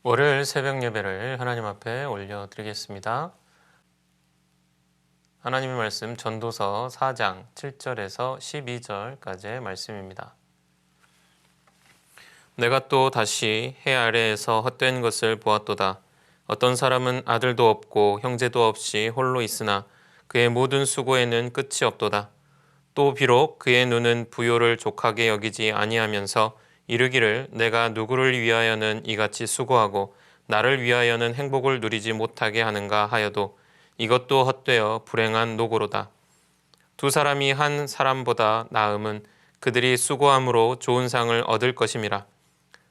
월요일 새벽 예배를 하나님 앞에 올려드리겠습니다. 하나님의 말씀 전도서 4장 7절에서 12절까지의 말씀입니다. 내가 또 다시 해 아래에서 헛된 것을 보았도다. 어떤 사람은 아들도 없고 형제도 없이 홀로 있으나 그의 모든 수고에는 끝이 없도다. 또 비록 그의 눈은 부요를 족하게 여기지 아니하면서 이르기를 내가 누구를 위하여는 이같이 수고하고 나를 위하여는 행복을 누리지 못하게 하는가 하여도 이것도 헛되어 불행한 노고로다. 두 사람이 한 사람보다 나음은 그들이 수고함으로 좋은 상을 얻을 것임이라.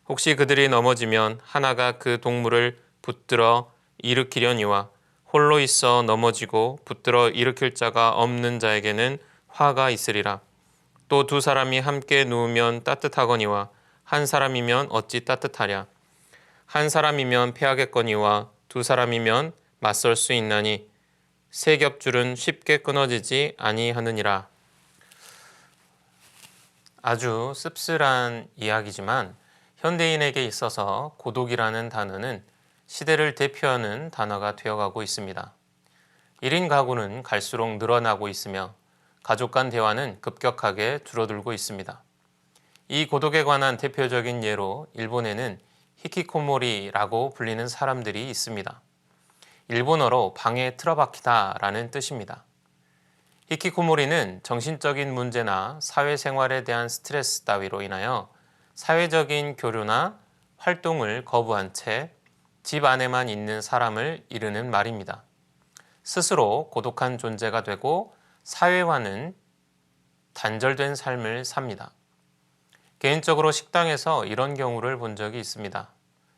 혹시 그들이 넘어지면 하나가 그 동물을 붙들어 일으키려니와 홀로 있어 넘어지고 붙들어 일으킬 자가 없는 자에게는 화가 있으리라. 또 두 사람이 함께 누우면 따뜻하거니와 한 사람이면 어찌 따뜻하랴. 한 사람이면 패하겠거니와 두 사람이면 맞설 수 있나니 세 겹줄은 쉽게 끊어지지 아니하느니라. 아주 씁쓸한 이야기지만 현대인에게 있어서 고독이라는 단어는 시대를 대표하는 단어가 되어가고 있습니다. 1인 가구는 갈수록 늘어나고 있으며 가족 간 대화는 급격하게 줄어들고 있습니다. 이 고독에 관한 대표적인 예로 일본에는 히키코모리라고 불리는 사람들이 있습니다. 일본어로 방에 틀어박히다라는 뜻입니다. 히키코모리는 정신적인 문제나 사회생활에 대한 스트레스 따위로 인하여 사회적인 교류나 활동을 거부한 채 집 안에만 있는 사람을 이르는 말입니다. 스스로 고독한 존재가 되고 사회와는 단절된 삶을 삽니다. 개인적으로 식당에서 이런 경우를 본 적이 있습니다.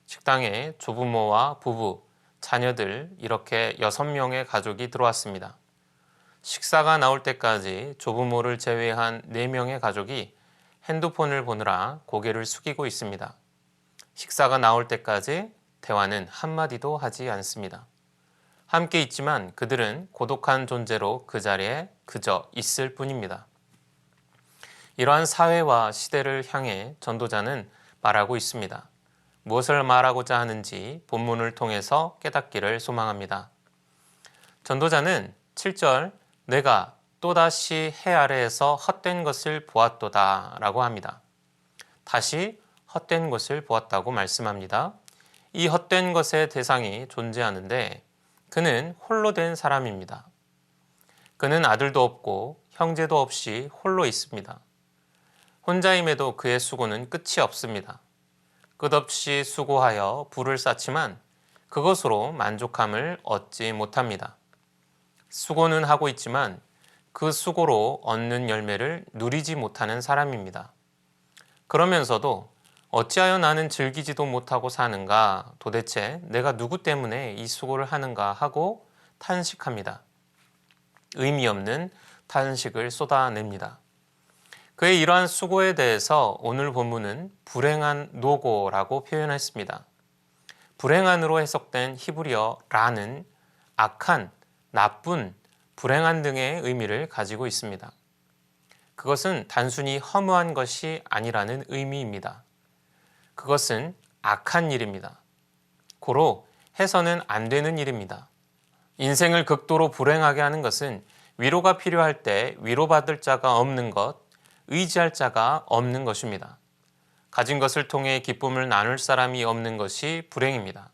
식당에 조부모와 부부, 자녀들 이렇게 6명의 가족이 들어왔습니다. 식사가 나올 때까지 조부모를 제외한 4명의 가족이 핸드폰을 보느라 고개를 숙이고 있습니다. 식사가 나올 때까지 대화는 한마디도 하지 않습니다. 함께 있지만 그들은 고독한 존재로 그 자리에 그저 있을 뿐입니다. 이러한 사회와 시대를 향해 전도자는 말하고 있습니다. 무엇을 말하고자 하는지 본문을 통해서 깨닫기를 소망합니다. 전도자는 7절 내가 또다시 해 아래에서 헛된 것을 보았도다 라고 합니다. 다시 헛된 것을 보았다고 말씀합니다. 이 헛된 것의 대상이 존재하는데 그는 홀로 된 사람입니다. 그는 아들도 없고 형제도 없이 홀로 있습니다. 혼자임에도 그의 수고는 끝이 없습니다. 끝없이 수고하여 부를 쌓지만 그것으로 만족함을 얻지 못합니다. 수고는 하고 있지만 그 수고로 얻는 열매를 누리지 못하는 사람입니다. 그러면서도 어찌하여 나는 즐기지도 못하고 사는가, 도대체 내가 누구 때문에 이 수고를 하는가 하고 탄식합니다. 의미 없는 탄식을 쏟아냅니다. 그의 이러한 수고에 대해서 오늘 본문은 불행한 노고라고 표현했습니다. 불행한으로 해석된 히브리어 라는 악한, 나쁜, 불행한 등의 의미를 가지고 있습니다. 그것은 단순히 허무한 것이 아니라는 의미입니다. 그것은 악한 일입니다. 고로 해서는 안 되는 일입니다. 인생을 극도로 불행하게 하는 것은 위로가 필요할 때 위로받을 자가 없는 것, 의지할 자가 없는 것입니다. 가진 것을 통해 기쁨을 나눌 사람이 없는 것이 불행입니다.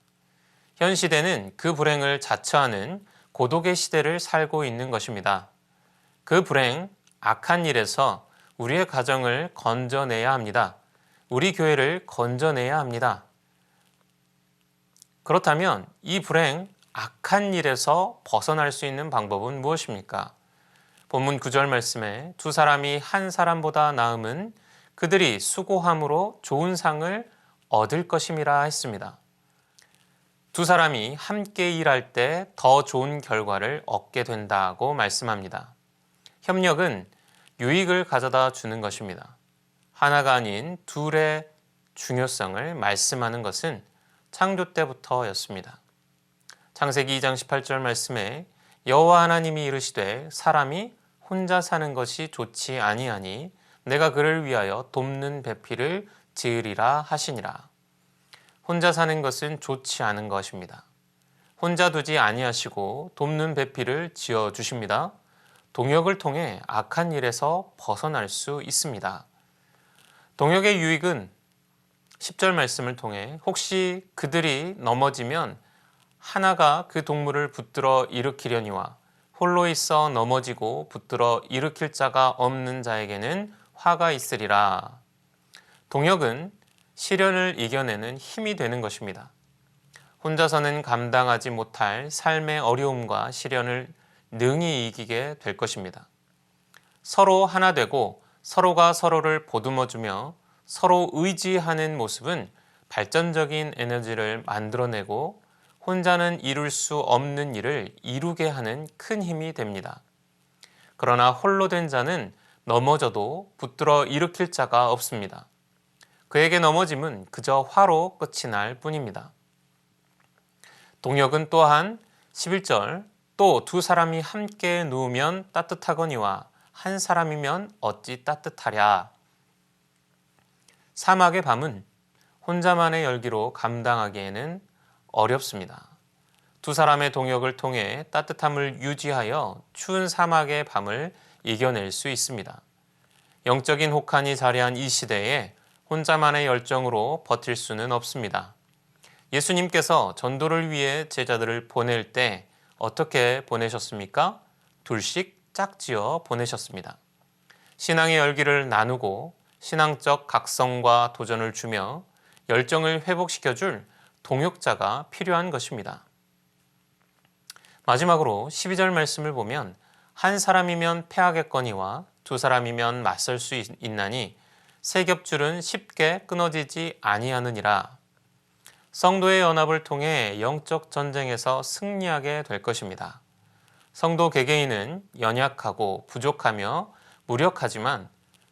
현 시대는 그 불행을 자처하는 고독의 시대를 살고 있는 것입니다. 그 불행, 악한 일에서 우리의 가정을 건져내야 합니다. 우리 교회를 건져내야 합니다. 그렇다면 이 불행, 악한 일에서 벗어날 수 있는 방법은 무엇입니까? 본문 9절 말씀에 두 사람이 한 사람보다 나음은 그들이 수고함으로 좋은 상을 얻을 것임이라 했습니다. 두 사람이 함께 일할 때 더 좋은 결과를 얻게 된다고 말씀합니다. 협력은 유익을 가져다 주는 것입니다. 하나가 아닌 둘의 중요성을 말씀하는 것은 창조 때부터였습니다. 창세기 2장 18절 말씀에 여호와 하나님이 이르시되 사람이 혼자 사는 것이 좋지 아니하니 내가 그를 위하여 돕는 배필을 지으리라 하시니라. 혼자 사는 것은 좋지 않은 것입니다. 혼자 두지 아니하시고 돕는 배필을 지어 주십니다. 동역을 통해 악한 일에서 벗어날 수 있습니다. 동역의 유익은 10절 말씀을 통해 혹시 그들이 넘어지면 하나가 그 동물을 붙들어 일으키려니와 홀로 있어 넘어지고 붙들어 일으킬 자가 없는 자에게는 화가 있으리라. 동역은 시련을 이겨내는 힘이 되는 것입니다. 혼자서는 감당하지 못할 삶의 어려움과 시련을 능히 이기게 될 것입니다. 서로 하나 되고 서로가 서로를 보듬어주며 서로 의지하는 모습은 발전적인 에너지를 만들어내고 혼자는 이룰 수 없는 일을 이루게 하는 큰 힘이 됩니다. 그러나 홀로 된 자는 넘어져도 붙들어 일으킬 자가 없습니다. 그에게 넘어짐은 그저 화로 끝이 날 뿐입니다. 동역은 또한 11절 또 두 사람이 함께 누우면 따뜻하거니와 한 사람이면 어찌 따뜻하랴. 사막의 밤은 혼자만의 열기로 감당하기에는 어렵습니다. 두 사람의 동역을 통해 따뜻함을 유지하여 추운 사막의 밤을 이겨낼 수 있습니다. 영적인 혹한이 자리한 이 시대에 혼자만의 열정으로 버틸 수는 없습니다. 예수님께서 전도를 위해 제자들을 보낼 때 어떻게 보내셨습니까? 둘씩 짝지어 보내셨습니다. 신앙의 열기를 나누고 신앙적 각성과 도전을 주며 열정을 회복시켜줄 동역자가 필요한 것입니다. 마지막으로 12절 말씀을 보면 한 사람이면 패하겠거니와 두 사람이면 맞설 수 있나니 세 겹줄은 쉽게 끊어지지 아니하느니라. 성도의 연합을 통해 영적 전쟁에서 승리하게 될 것입니다. 성도 개개인은 연약하고 부족하며 무력하지만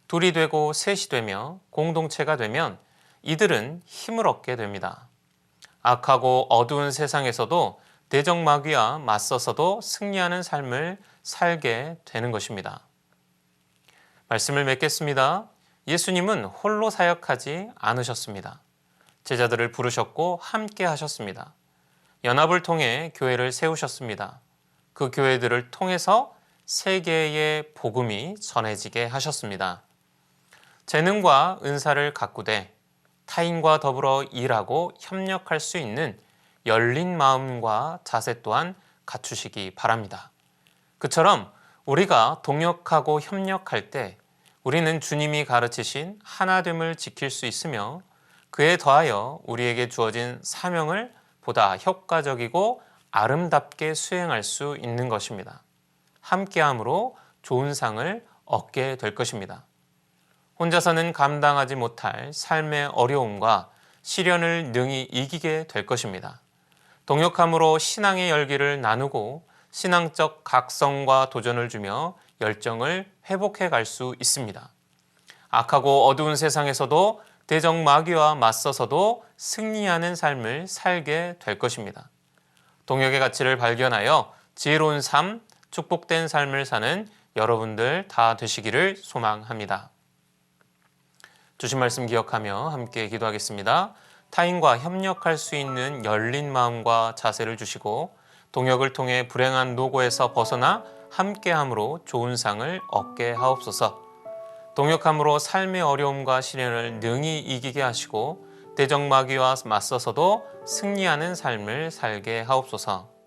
둘이 되고 셋이 되며 공동체가 되면 이들은 힘을 얻게 됩니다. 악하고 어두운 세상에서도 대적 마귀와 맞서서도 승리하는 삶을 살게 되는 것입니다. 말씀을 맺겠습니다. 예수님은 홀로 사역하지 않으셨습니다. 제자들을 부르셨고 함께 하셨습니다. 연합을 통해 교회를 세우셨습니다. 그 교회들을 통해서 세계의 복음이 전해지게 하셨습니다. 재능과 은사를 가꾸되 타인과 더불어 일하고 협력할 수 있는 열린 마음과 자세 또한 갖추시기 바랍니다. 그처럼 우리가 동역하고 협력할 때 우리는 주님이 가르치신 하나됨을 지킬 수 있으며 그에 더하여 우리에게 주어진 사명을 보다 효과적이고 아름답게 수행할 수 있는 것입니다. 함께함으로 좋은 상을 얻게 될 것입니다. 혼자서는 감당하지 못할 삶의 어려움과 시련을 능히 이기게 될 것입니다. 동역함으로 신앙의 열기를 나누고 신앙적 각성과 도전을 주며 열정을 회복해 갈 수 있습니다. 악하고 어두운 세상에서도 대적 마귀와 맞서서도 승리하는 삶을 살게 될 것입니다. 동역의 가치를 발견하여 지혜로운 삶, 축복된 삶을 사는 여러분들 다 되시기를 소망합니다. 주신 말씀 기억하며 함께 기도하겠습니다. 타인과 협력할 수 있는 열린 마음과 자세를 주시고 동역을 통해 불행한 노고에서 벗어나 함께함으로 좋은 상을 얻게 하옵소서. 동역함으로 삶의 어려움과 시련을 능히 이기게 하시고 대적 마귀와 맞서서도 승리하는 삶을 살게 하옵소서.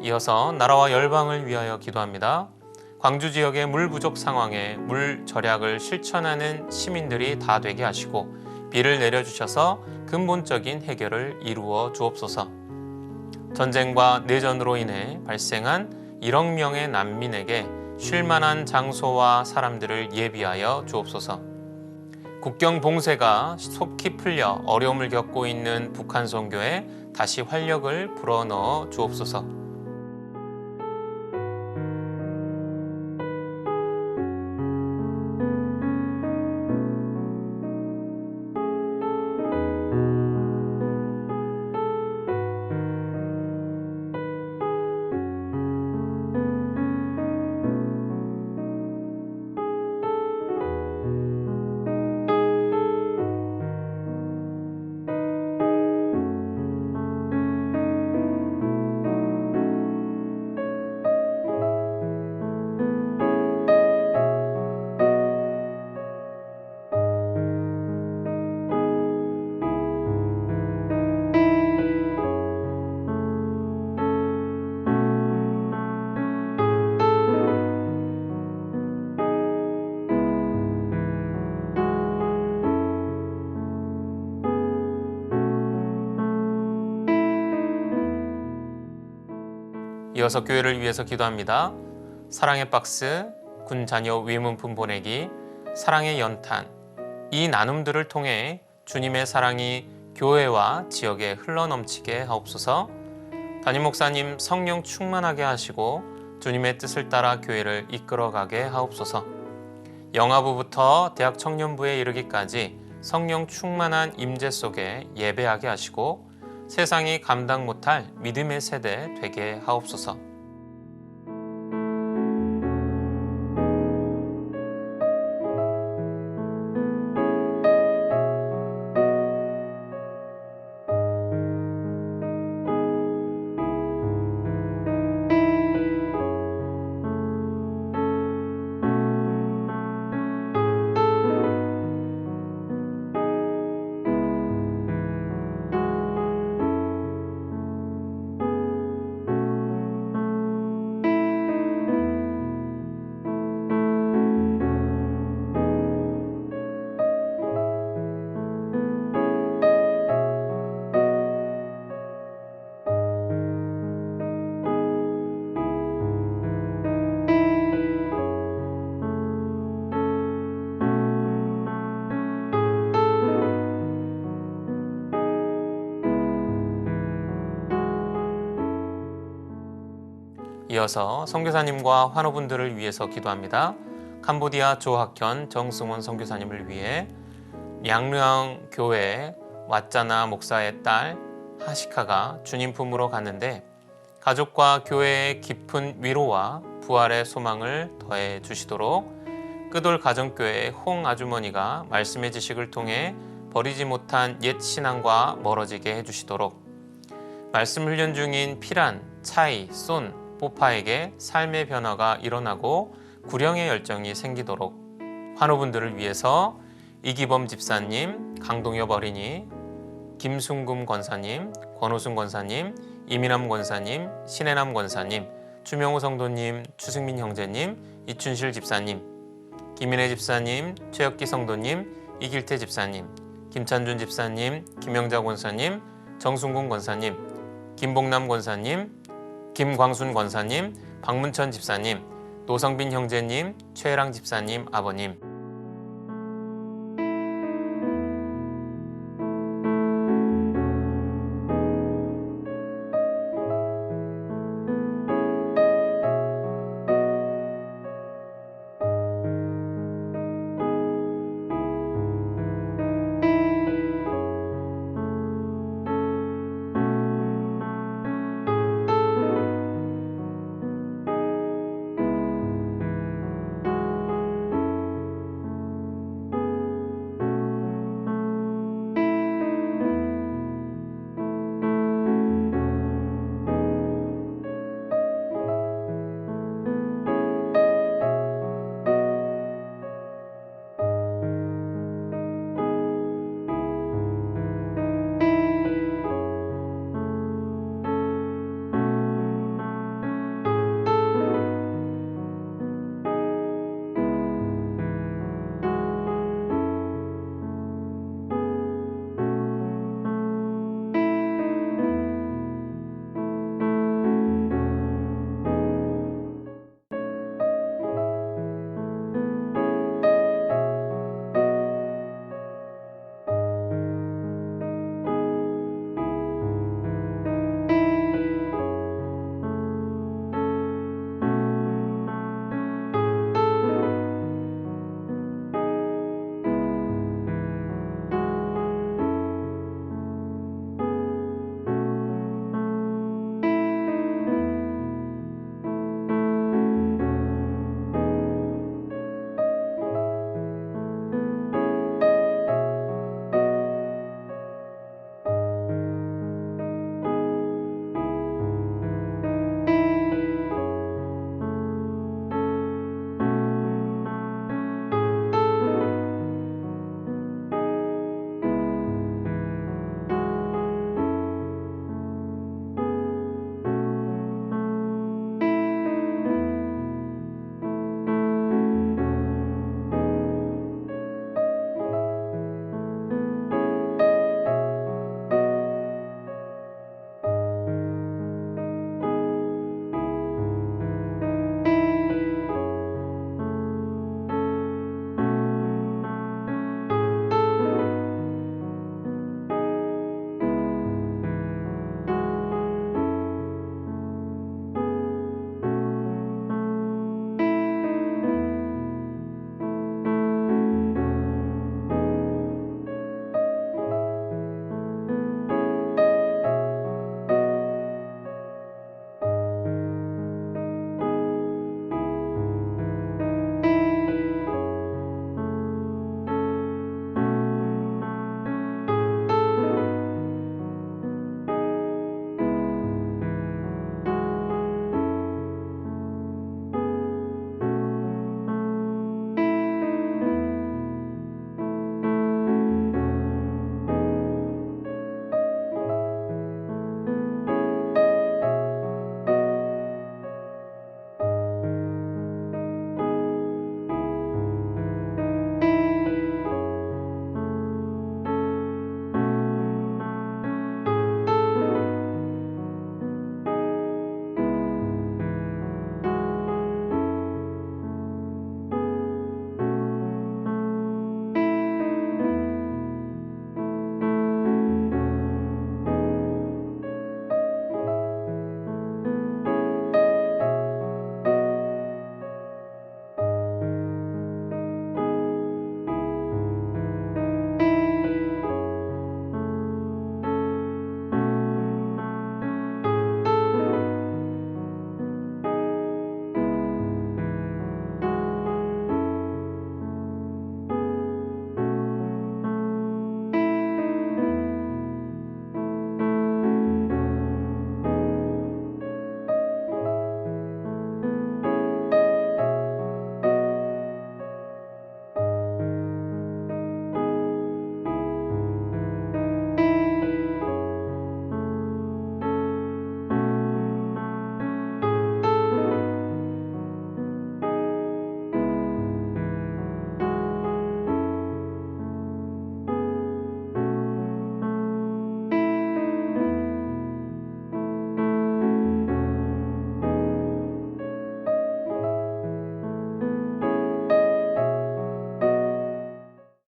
이어서 나라와 열방을 위하여 기도합니다. 광주 지역의 물 부족 상황에 물 절약을 실천하는 시민들이 다 되게 하시고 비를 내려주셔서 근본적인 해결을 이루어 주옵소서. 전쟁과 내전으로 인해 발생한 1억 명의 난민에게 쉴만한 장소와 사람들을 예비하여 주옵소서. 국경 봉쇄가 속히 풀려 어려움을 겪고 있는 북한 선교에 다시 활력을 불어넣어 주옵소서. 이어서 교회를 위해서 기도합니다. 사랑의 박스, 군 자녀 위문품 보내기, 사랑의 연탄, 이 나눔들을 통해 주님의 사랑이 교회와 지역에 흘러넘치게 하옵소서. 담임 목사님 성령 충만하게 하시고 주님의 뜻을 따라 교회를 이끌어가게 하옵소서. 영아부부터 대학 청년부에 이르기까지 성령 충만한 임재 속에 예배하게 하시고 세상이 감당 못할 믿음의 세대 되게 하옵소서. 이어서 선교사님과 환우분들을 위해서 기도합니다. 캄보디아 조학현 정승원 선교사님을 위해 양르앙 교회 왓자나 목사의 딸 하시카가 주님 품으로 갔는데 가족과 교회의 깊은 위로와 부활의 소망을 더해 주시도록 끄돌 가정교회 홍 아주머니가 말씀의 지식을 통해 버리지 못한 옛 신앙과 멀어지게 해주시도록 말씀 훈련 중인 피란, 차이, 쏜, 뽀파에게 삶의 변화가 일어나고 구령의 열정이 생기도록 환우분들을 위해서 이기범 집사님, 강동엽 어린이, 김순금 권사님, 권호순 권사님, 이민남 권사님, 신혜남 권사님, 주명호 성도님, 추승민 형제님, 이춘실 집사님, 김인혜 집사님, 최혁기 성도님, 이길태 집사님, 김찬준 집사님, 김영자 권사님, 정순군 권사님, 김복남 권사님, 김광순 권사님, 박문천 집사님, 노성빈 형제님, 최혜랑 집사님 아버님,